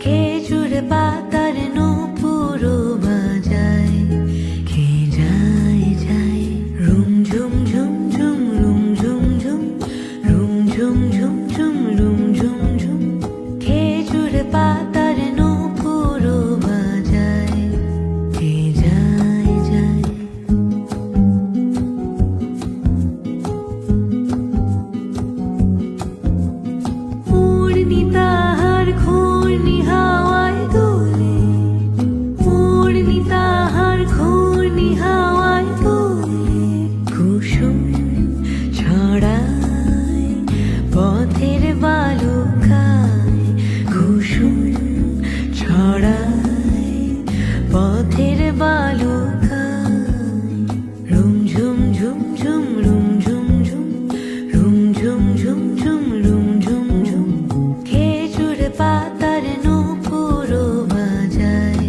খেজুর পাতার নূপুরও বাজায়, কে যায় যায় রুম ঝুম ঝুম ঝুম রুম ঝুম ঝুম রুম ঝুম ঝুম ঝুম রুম ঝুম ঝুম। খেজুর পাতার নূপুরও বাজায়, কে যায় যায়। তাহার ঘূর্ণি হাওয়ায় দোলে, উড়নি তাহার ঘূর্ণি হাওয়ায় দোলে। কুসুম ছড়ায় পথের বালুকায়, কুসুম ছড়ায় পথের বালুকায়। রুম ঝুম ঝুম ঝুম রুম ঝুম ঝুম রুম ঝুম ঝুম ঝুম রুম ঝুম ঝুম। খেজুর পাতার নূপুরও বাজায়,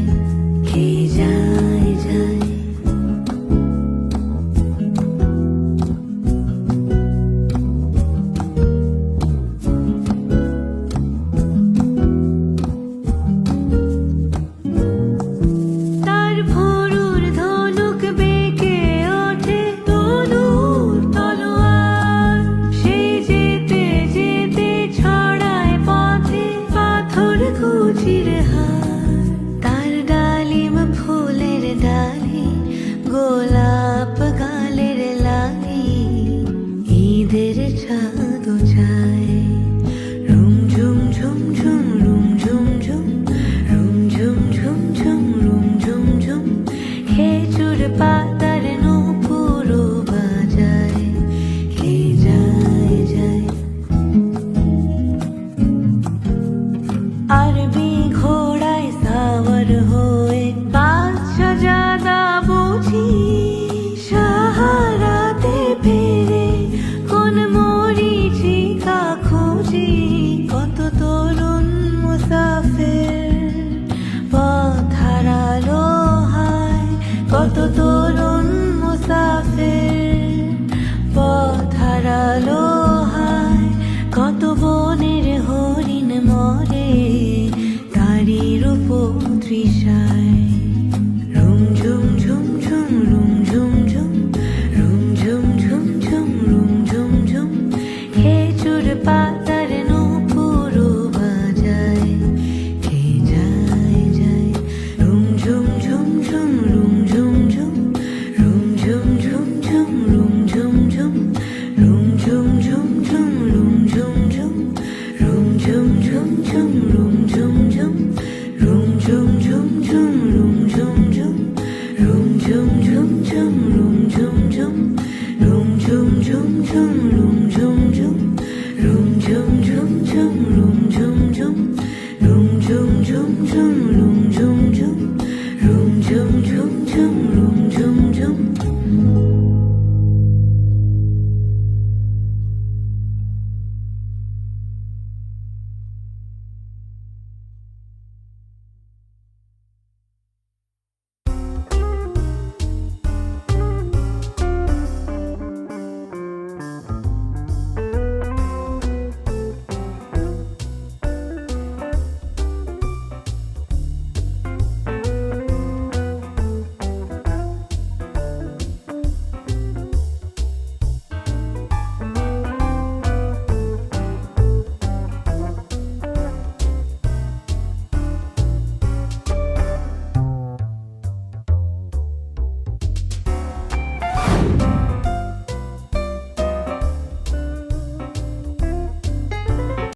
কে যায় যায়। তার ভোরুর ধনুক বেঁকে ওঠে তনুর তলোয়ার, সেই যেতে যেতে ছড়ায় পথে পাথর কুচির হার। তার ডালিম ফুলের ডালি, গোলাপ গালের লালি, ঈদের চাঁদ চায়। রুম ঝুম ঝুম ঝুম রুম ঝুম ঝুম রুম ঝুম ঝুম ঝুম রুম ঝুম ঝুম। খেজুর পাতার নূপুরও বাজায়, কে যায় যায়। আরবি ঘোড়ায় সাওয়ার হয়ে বাদশা জাদা বুঝি সাহারাতে ফেরে, কোন মরীচিকা খুঁজি। কত তরুণ মুসাফির পথ হারালো হায়, কত তরুণ মুসাফির পথ হারালো হায়। কত বনের হরিণ মরে তারি রূপ তৃষায়। রুম ঝুম ঝুম ঝুম রুম ঝুম ঝুম রুম ঝুম ঝুম ঝুম রুম ঝুম ঝুম। খেজুর পাতার নূপুরও বাজায়, কে যায় যায়। রুম ঝুম ঝুম ঝুম রুম ঝুম ঝুম রুম ঝুম ঝুম ঝুম রুম ঝুম ঝুম রুম ঝুম ঝুম ঝুম রুম ঝুম ঝুম রুম ঝুম ঝুম ঝুম রুম ঝুম ঝুম রুম ঝুম ঝুম ঝুম রুম ঝুম ঝুম রুম ঝুম ঝুম ঝুম রুম ঝুম ঝুম রুম ঝুম ঝুম ঝুম রুম